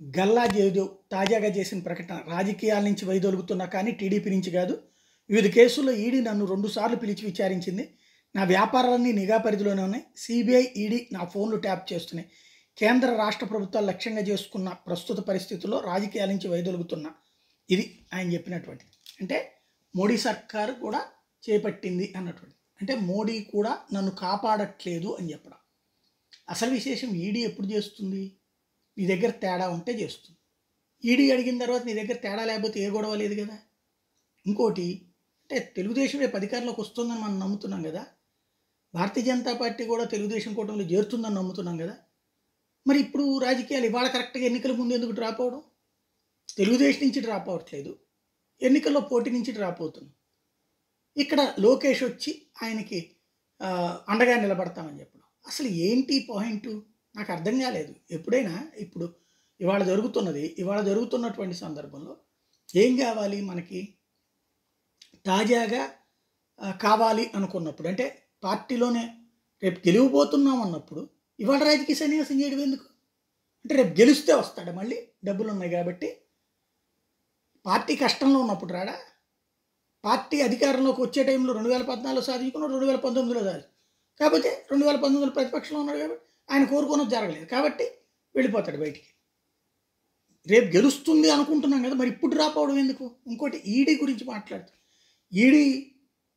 గల్లా జయదేవ్ తాజాగా చేసిన ప్రకటన రాజకీయాల నుంచి వైదొలుగుతున్నా కానీ టీడీపీ నుంచి కాదు. వివిధ కేసుల్లో ఈడీ నన్ను 2 సార్లు పిలిచి విచారించింది. నా వ్యాపారాలన్నీ నిఘా పరిధిలోనే ఉన్నాయి. సిబిఐ, ఈడీ నా ఫోన్లు ట్యాప్ చేస్తున్నాయి. కేంద్ర రాష్ట్ర ప్రభుత్వాలు లక్ష్యంగా చేసుకున్న ప్రస్తుత పరిస్థితుల్లో రాజకీయాల నుంచి వైదొలుగుతున్నా. ఇది ఆయన చెప్పినటువంటిది. అంటే మోడీ సర్కారు కూడా చేపట్టింది అన్నటువంటిది. అంటే మోడీ కూడా నన్ను కాపాడట్లేదు అని చెప్పడం. అసలు విశేషం ఈడీ ఎప్పుడు చేస్తుంది? నీ దగ్గర తేడా ఉంటే చేస్తుంది. ఈడీ అడిగిన తర్వాత నీ దగ్గర తేడా లేకపోతే ఏ గొడవ లేదు కదా. ఇంకోటి అంటే తెలుగుదేశం రేపు అధికారంలోకి వస్తుందని మనం నమ్ముతున్నాం కదా. భారతీయ జనతా పార్టీ కూడా తెలుగుదేశం కూటమిలో చేరుతుందని నమ్ముతున్నాం కదా. మరి ఇప్పుడు రాజకీయాలు ఇవాళ కరెక్ట్గా ఎన్నికల ముందు ఎందుకు డ్రాప్ అవడం? తెలుగుదేశం నుంచి డ్రాప్ అవ్వట్లేదు, ఎన్నికల్లో పోటీ నుంచి డ్రాప్ అవుతుంది. ఇక్కడ లోకేష్ వచ్చి ఆయనకి అండగా నిలబడతామని చెప్పడం అసలు ఏంటి పాయింట్ నాకు అర్థం కాలేదు. ఎప్పుడైనా ఇప్పుడు ఇవాళ జరుగుతున్నటువంటి సందర్భంలో ఏం కావాలి మనకి? తాజాగా కావాలి అనుకున్నప్పుడు అంటే పార్టీలోనే రేపు గెలివబోతున్నాం అన్నప్పుడు ఇవాళ రాజకీయ సన్యాసం చేయడం ఎందుకు? అంటే రేపు గెలిస్తే వస్తాడు, మళ్ళీ డబ్బులు ఉన్నాయి కాబట్టి. పార్టీ కష్టంలో ఉన్నప్పుడు రాడా? పార్టీ అధికారంలోకి వచ్చే టైంలో 2014లో సాధించుకున్నాడు, 2019లో సాధించు. కాకపోతే 2019లో ప్రతిపక్షంలో ఉన్నాడు కాబట్టి ఆయన కోరుకున్నది జరగలేదు కాబట్టి వెళ్ళిపోతాడు బయటికి. రేపు గెలుస్తుంది అనుకుంటున్నాం కదా, మరి ఇప్పుడు డ్రాప్ అవడం ఎందుకు? ఇంకోటి ఈడీ గురించి మాట్లాడుతాం. ఈడీ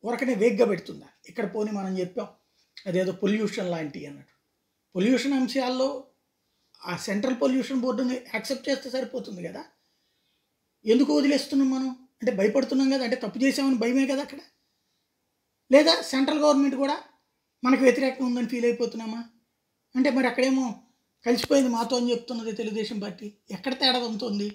ఊరకనే వేగ్గా పెడుతుందా? ఇక్కడ పోనీ మనం చెప్పాం అదేదో పొల్యూషన్ లాంటివి అన్నట్టు. పొల్యూషన్ అంశాల్లో ఆ సెంట్రల్ పొల్యూషన్ బోర్డుని యాక్సెప్ట్ చేస్తే సరిపోతుంది కదా. ఎందుకు వదిలేస్తున్నాం మనం? అంటే భయపడుతున్నాం కదా, అంటే తప్పు చేసామని భయమే కదా అక్కడ. లేదా సెంట్రల్ గవర్నమెంట్ కూడా మనకు వ్యతిరేకంగా ఉందని ఫీల్ అయిపోతున్నామా? అంటే మరి అక్కడేమో కలిసిపోయింది మాతో అని చెప్తున్నది తెలుగుదేశం పార్టీ. ఎక్కడ తేడా ఉంటుంది?